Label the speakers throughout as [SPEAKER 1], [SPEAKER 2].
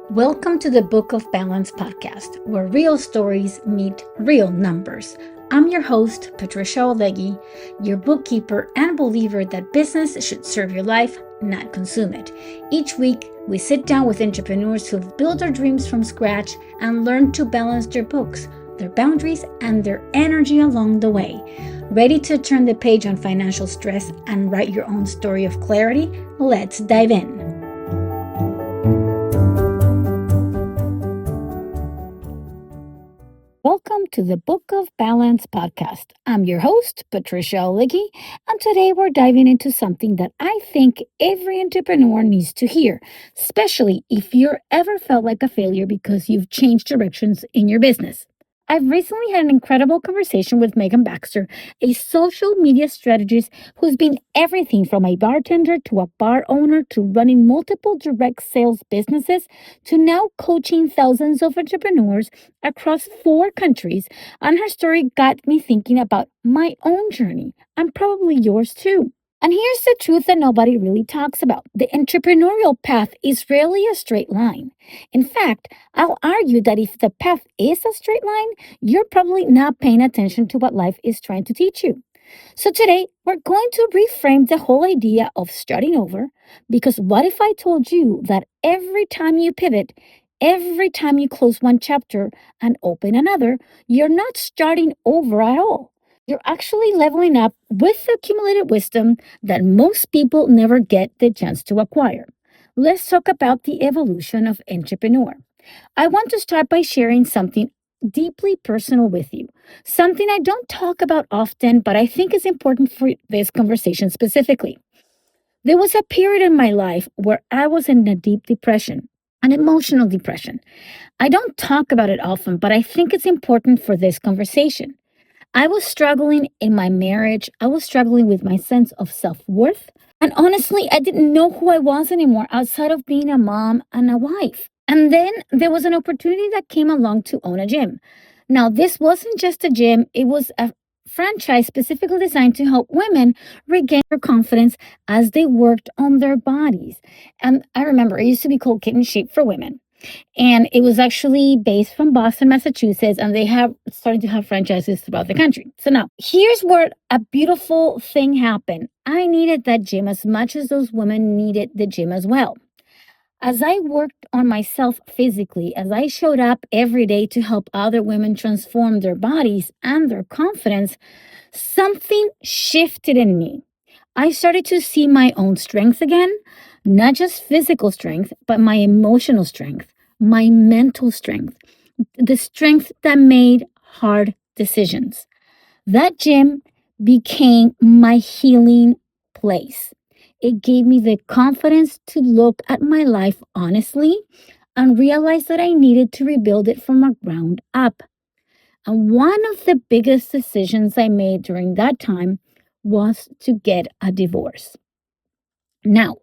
[SPEAKER 1] Welcome to the Book of Balance podcast, where real stories meet real numbers. I'm your host, Patricia Oholeguy, your bookkeeper and believer that business should serve your life, not consume it. Each week, we sit down with entrepreneurs who've built their dreams from scratch and learned to balance their books, their boundaries, and their energy along the way. Ready to turn the page on financial stress and write your own story of clarity? Let's dive in. Welcome to the Book of Balance podcast. I'm your host, Patricia Oholeguy, and today we're diving into something that I think every entrepreneur needs to hear, especially if you've ever felt like a failure because you've changed directions in your business. I've recently had an incredible conversation with Megan Baxter, a social media strategist who's been everything from a bartender to a bar owner to running multiple direct sales businesses to now coaching thousands of entrepreneurs across 4 countries. And her story got me thinking about my own journey and probably yours too. And here's the truth that nobody really talks about. The entrepreneurial path is rarely a straight line. In fact, I'll argue that if the path is a straight line, you're probably not paying attention to what life is trying to teach you. So today, we're going to reframe the whole idea of starting over, because what if I told you that every time you pivot, every time you close one chapter and open another, you're not starting over at all. You're actually leveling up with the accumulated wisdom that most people never get the chance to acquire. Let's talk about the evolution of entrepreneur. I want to start by sharing something deeply personal with you, something I don't talk about often, but I think is important for this conversation specifically. There was a period in my life where I was in a deep depression, an emotional depression. I don't talk about it often, but I think it's important for this conversation. I was struggling in my marriage. I was struggling with my sense of self-worth. And honestly, I didn't know who I was anymore outside of being a mom and a wife. And then there was an opportunity that came along to own a gym. Now, this wasn't just a gym, it was a franchise specifically designed to help women regain their confidence as they worked on their bodies. And I remember it used to be called Kitten Shape for Women. And it was actually based from Boston, Massachusetts, and they have started to have franchises throughout the country. So now, here's where a beautiful thing happened. I needed that gym as much as those women needed the gym as well. As I worked on myself physically, as I showed up every day to help other women transform their bodies and their confidence, something shifted in me. I started to see my own strength again, not just physical strength, but my emotional strength, my mental strength, the strength that made hard decisions. That gym became my healing place. It gave me the confidence to look at my life honestly and realize that I needed to rebuild it from the ground up. And one of the biggest decisions I made during that time was to get a divorce. Now,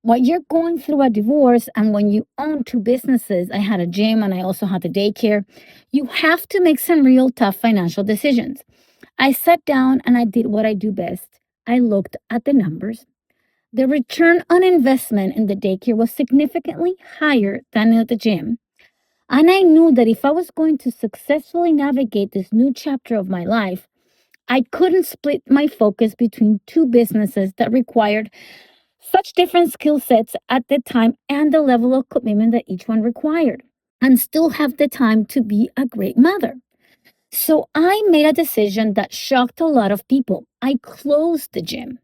[SPEAKER 1] when you're going through a divorce and when you own 2 businesses, I had a gym and I also had the daycare, you have to make some real tough financial decisions. I sat down and I did what I do best. I looked at the numbers. The return on investment in the daycare was significantly higher than at the gym. And I knew that if I was going to successfully navigate this new chapter of my life, I couldn't split my focus between 2 businesses that required such different skill sets at the time and the level of commitment that each one required, and still have the time to be a great mother. So I made a decision that shocked a lot of people. I closed the gym.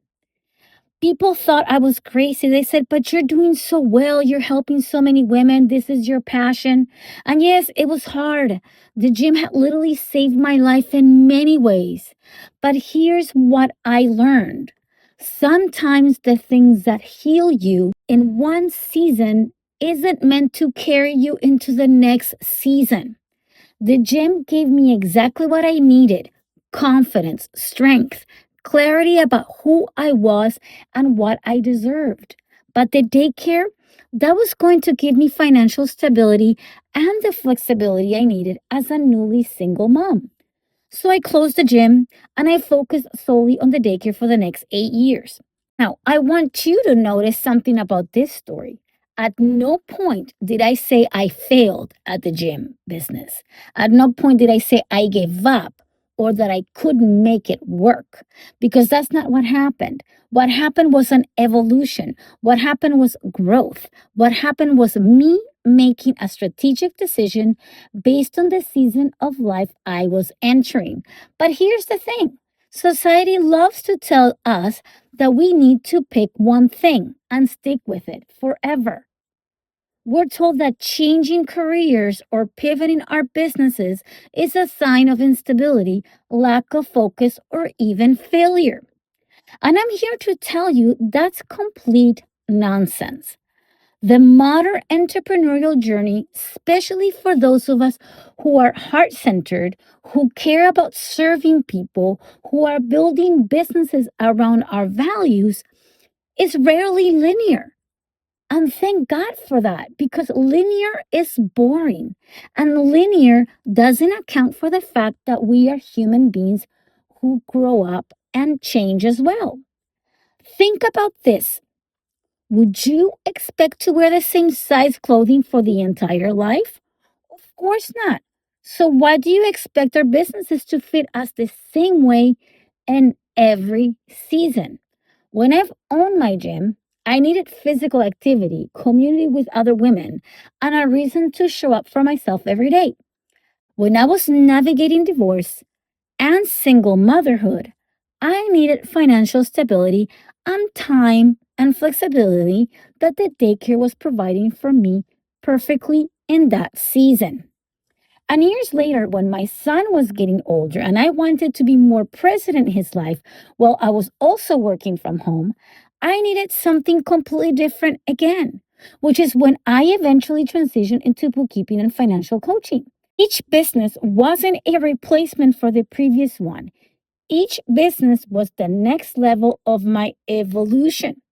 [SPEAKER 1] People thought I was crazy. They said, but you're doing so well. You're helping so many women. This is your passion. And yes, it was hard. The gym had literally saved my life in many ways. But here's what I learned. Sometimes the things that heal you in one season isn't meant to carry you into the next season. The gym gave me exactly what I needed: confidence, strength, clarity about who I was and what I deserved. But the daycare, that was going to give me financial stability and the flexibility I needed as a newly single mom. So I closed the gym and I focused solely on the daycare for the next 8 years. Now, I want you to notice something about this story. At no point did I say I failed at the gym business. At no point did I say I gave up or that I couldn't make it work, because that's not what happened. What happened was an evolution. What happened was growth. What happened was me making a strategic decision based on the season of life I was entering. But here's the thing: society loves to tell us that we need to pick one thing and stick with it forever. We're told that changing careers or pivoting our businesses is a sign of instability, lack of focus, or even failure. And I'm here to tell you that's complete nonsense. The modern entrepreneurial journey, especially for those of us who are heart centered, who care about serving people, who are building businesses around our values, is rarely linear. And thank God for that, because linear is boring. And linear doesn't account for the fact that we are human beings who grow up and change as well. Think about this. Would you expect to wear the same size clothing for the entire life? Of course not. So, why do you expect our businesses to fit us the same way in every season? When I've owned my gym, I needed physical activity, community with other women, and a reason to show up for myself every day. When I was navigating divorce and single motherhood, I needed financial stability and time and flexibility that the daycare was providing for me perfectly in that season. And years later, when my son was getting older and I wanted to be more present in his life while I was also working from home, I needed something completely different again, which is when I eventually transitioned into bookkeeping and financial coaching. Each business wasn't a replacement for the previous one. Each business was the next level of my evolution.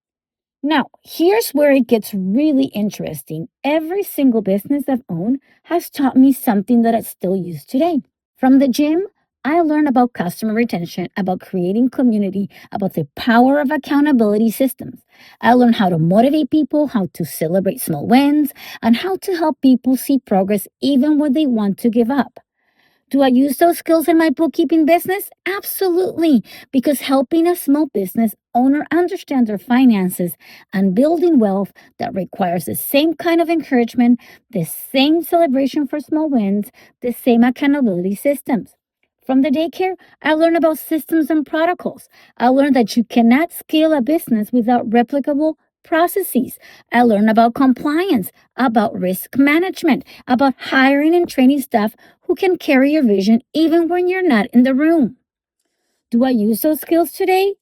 [SPEAKER 1] Now, here's where it gets really interesting. Every single business I've owned has taught me something that I still use today. From the gym, I learned about customer retention, about creating community, about the power of accountability systems. I learned how to motivate people, how to celebrate small wins, and how to help people see progress even when they want to give up. Do I use those skills in my bookkeeping business? Absolutely, because helping a small business owner understand their finances and building wealth that requires the same kind of encouragement, the same celebration for small wins, the same accountability systems. From the daycare, I learned about systems and protocols. I learned that you cannot scale a business without replicable processes. I learned about compliance, about risk management, about hiring and training staff who can carry your vision even when you're not in the room. Do I use those skills today?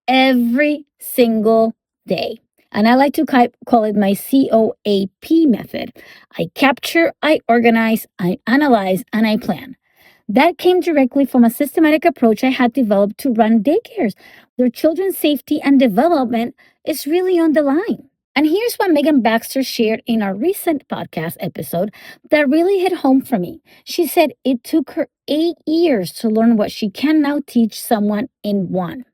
[SPEAKER 1] Every single day. And I like to call it my COAP method. I capture, I organize, I analyze, and I plan. That came directly from a systematic approach I had developed to run daycares. Their children's safety and development is really on the line. And here's what Megan Baxter shared in our recent podcast episode that really hit home for me. She said it took her 8 years to learn what she can now teach someone in one.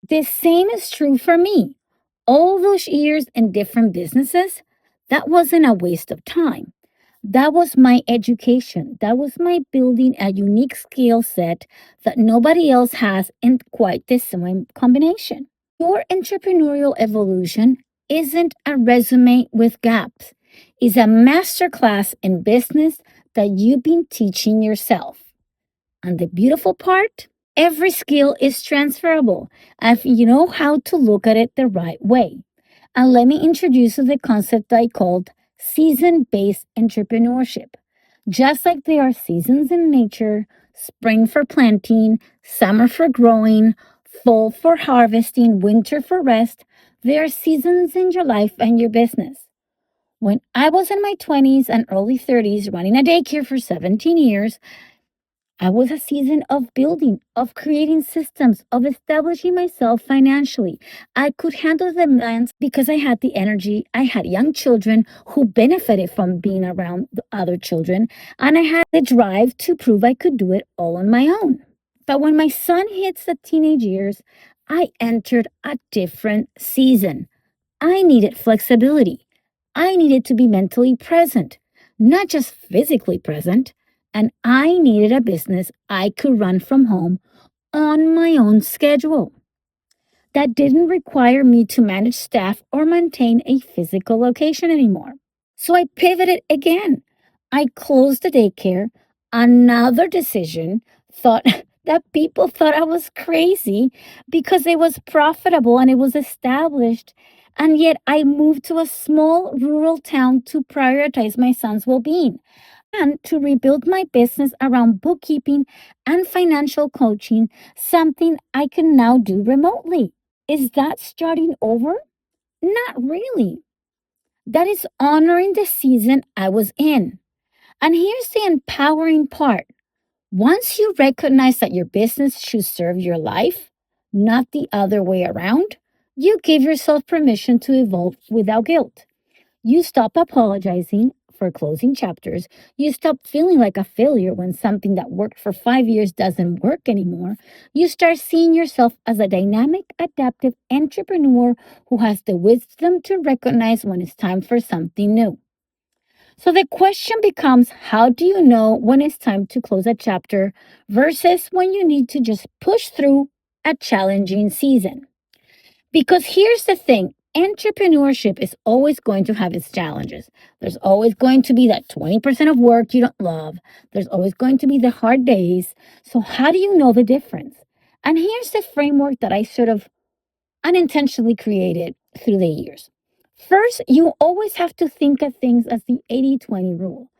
[SPEAKER 1] The same is true for me. All those years in different businesses, that wasn't a waste of time. That was my education. That was my building a unique skill set that nobody else has in quite the same combination. Your entrepreneurial evolution isn't a resume with gaps. It's a masterclass in business that you've been teaching yourself. And the beautiful part, every skill is transferable if you know how to look at it the right way. And let me introduce you to the concept I called season based entrepreneurship. Just like there are seasons in nature, spring for planting, summer for growing, fall for harvesting, winter for rest, there are seasons in your life and your business. When I was in my 20s and early 30s running a daycare for 17 years, I was a season of building, of creating systems, of establishing myself financially. I could handle the demands because I had the energy. I had young children who benefited from being around the other children, and I had the drive to prove I could do it all on my own. But when my son hits the teenage years, I entered a different season. I needed flexibility. I needed to be mentally present, not just physically present. And I needed a business I could run from home on my own schedule that didn't require me to manage staff or maintain a physical location anymore. So I pivoted again. I closed the daycare. Another decision thought that people thought I was crazy because it was profitable and it was established. And yet I moved to a small rural town to prioritize my son's well being and to rebuild my business around bookkeeping and financial coaching, something I can now do remotely. Is that starting over? Not really. That is honoring the season I was in. And here's the empowering part. Once you recognize that your business should serve your life, not the other way around, you give yourself permission to evolve without guilt. You stop apologizing for closing chapters. You stop feeling like a failure when something that worked for 5 years doesn't work anymore. You start seeing yourself as a dynamic, adaptive entrepreneur who has the wisdom to recognize when it's time for something new. So the question becomes, how do you know when it's time to close a chapter versus when you need to just push through a challenging season? Because here's the thing, entrepreneurship is always going to have its challenges. There's always going to be that 20% of work you don't love. There's always going to be the hard days. So, how do you know the difference? And here's the framework that I sort of unintentionally created through the years. First, you always have to think of things as the 80-20 rule.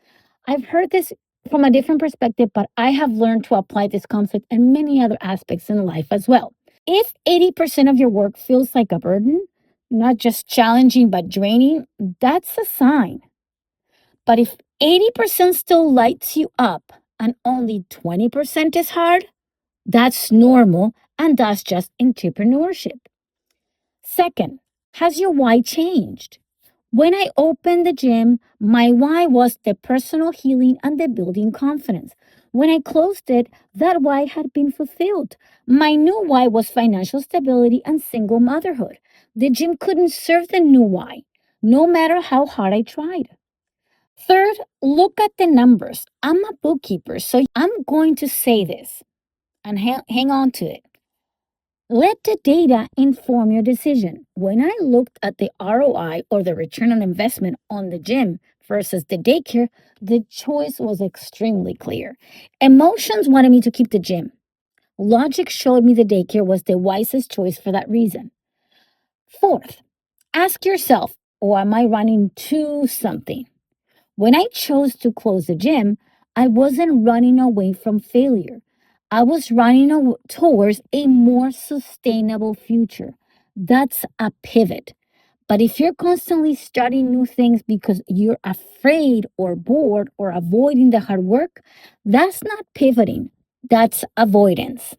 [SPEAKER 1] I've heard this from a different perspective, but I have learned to apply this concept in many other aspects in life as well. If 80% of your work feels like a burden, not just challenging but draining, that's a sign. But if 80% still lights you up and only 20% is hard, that's normal and that's just entrepreneurship. Second, has your why changed? When I opened the gym, my why was the personal healing and the building confidence. When I closed it, that why had been fulfilled. My new why was financial stability and single motherhood. The gym couldn't serve the new why, no matter how hard I tried. Third, look at the numbers. I'm a bookkeeper, so I'm going to say this and hang on to it. Let the data inform your decision. When I looked at the ROI or the return on investment on the gym versus the daycare, the choice was extremely clear. Emotions wanted me to keep the gym. Logic showed me the daycare was the wisest choice for that reason. Fourth, ask yourself, or am I running to something? When I chose to close the gym, I wasn't running away from failure. I was running towards a more sustainable future. That's a pivot. But if you're constantly starting new things because you're afraid or bored or avoiding the hard work, that's not pivoting, that's avoidance.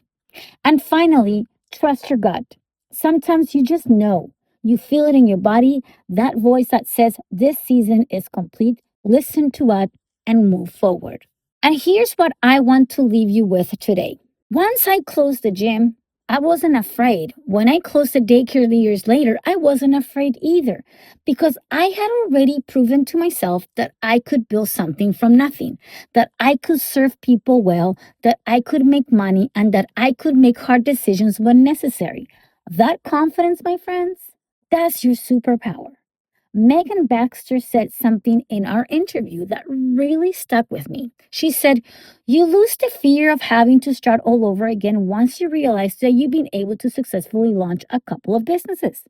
[SPEAKER 1] And finally, trust your gut. Sometimes you just know. You feel it in your body, that voice that says, this season is complete. Listen to it and move forward. And here's what I want to leave you with today. Once I closed the gym, I wasn't afraid. When I closed the daycare years later, I wasn't afraid either because I had already proven to myself that I could build something from nothing, that I could serve people well, that I could make money, and that I could make hard decisions when necessary. That confidence, my friends, that's your superpower. Megan Baxter said something in our interview that really stuck with me. She said, you lose the fear of having to start all over again once you realize that you've been able to successfully launch a couple of businesses.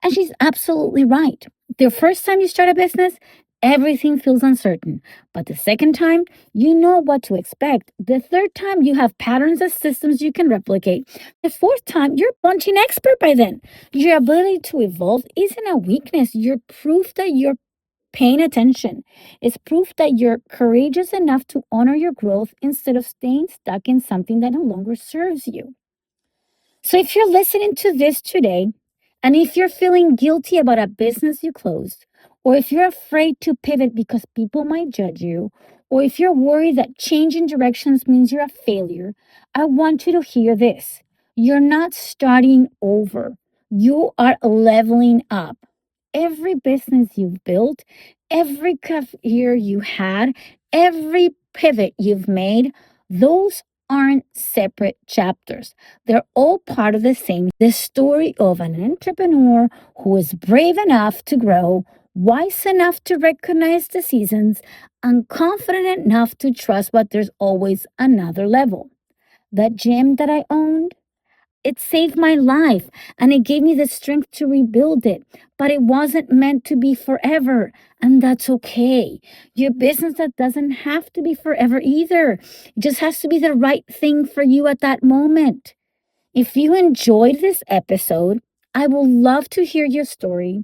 [SPEAKER 1] And she's absolutely right. The first time you start a business, everything feels uncertain. But the second time, you know what to expect. The third time, you have patterns and systems you can replicate. The fourth time, you're a punching expert by then. Your ability to evolve isn't a weakness. You're proof that you're paying attention. It's proof that you're courageous enough to honor your growth instead of staying stuck in something that no longer serves you. So if you're listening to this today, and if you're feeling guilty about a business you closed, or if you're afraid to pivot because people might judge you, or if you're worried that changing directions means you're a failure, I want you to hear this. You're not starting over. You are leveling up. every business you've built, every career you had, every pivot you've made, those aren't separate chapters. They're all part of the same, the story of an entrepreneur who is brave enough to grow, wise enough to recognize the seasons, and confident enough to trust what there's always another level. That gym that I owned, it saved my life and it gave me the strength to rebuild it. But it wasn't meant to be forever. And that's okay. Your business that doesn't have to be forever either. It just has to be the right thing for you at that moment. If you enjoyed this episode, I would love to hear your story.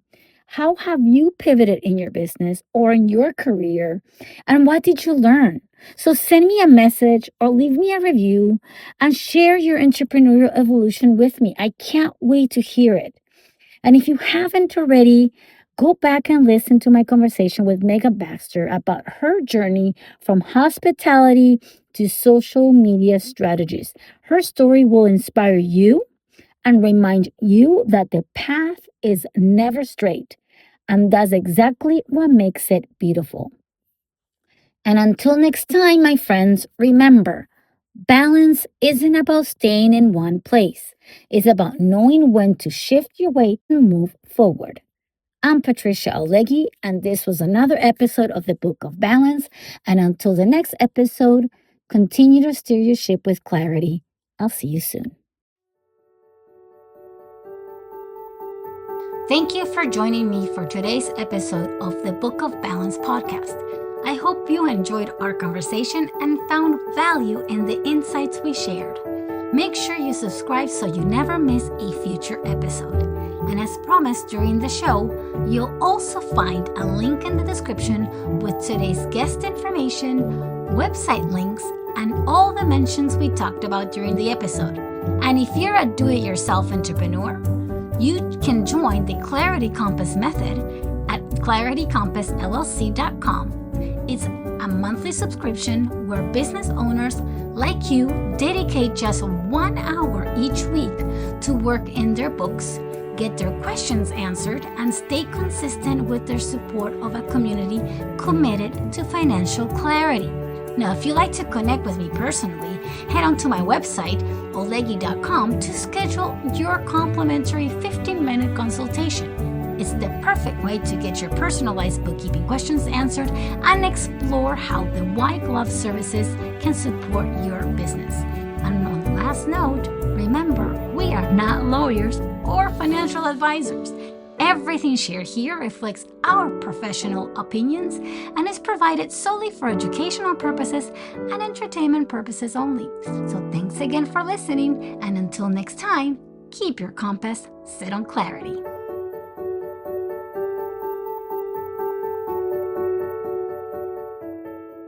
[SPEAKER 1] How have you pivoted in your business or in your career? And what did you learn? So send me a message or leave me a review and share your entrepreneurial evolution with me. I can't wait to hear it. And if you haven't already, go back and listen to my conversation with Mega Baxter about her journey from hospitality to social media strategies. Her story will inspire you and remind you that the path is never straight. And that's exactly what makes it beautiful. And until next time, my friends, remember, balance isn't about staying in one place. It's about knowing when to shift your weight and move forward. I'm Patricia Oholeguy, and this was another episode of the Book of Balance. And until the next episode, continue to steer your ship with clarity. I'll see you soon. Thank you for joining me for today's episode of the Book of Balance podcast. I hope you enjoyed our conversation and found value in the insights we shared. Make sure you subscribe so you never miss a future episode. And as promised during the show, you'll also find a link in the description with today's guest information, website links, and all the mentions we talked about during the episode. And if you're a do-it-yourself entrepreneur, you can join the Clarity Compass method at claritycompassllc.com. It's a monthly subscription where business owners like you dedicate just 1 hour each week to work in their books, get their questions answered, and stay consistent with their support of a community committed to financial clarity. Now, if you'd like to connect with me personally, head on to my website, oholeguy.com, to schedule your complimentary 15-minute consultation. It's the perfect way to get your personalized bookkeeping questions answered and explore how the white glove services can support your business. And on the last note, remember, we are not lawyers or financial advisors. Everything shared here reflects our professional opinions and is provided solely for educational purposes and entertainment purposes only. So thanks again for listening, and until next time, keep your compass set on clarity.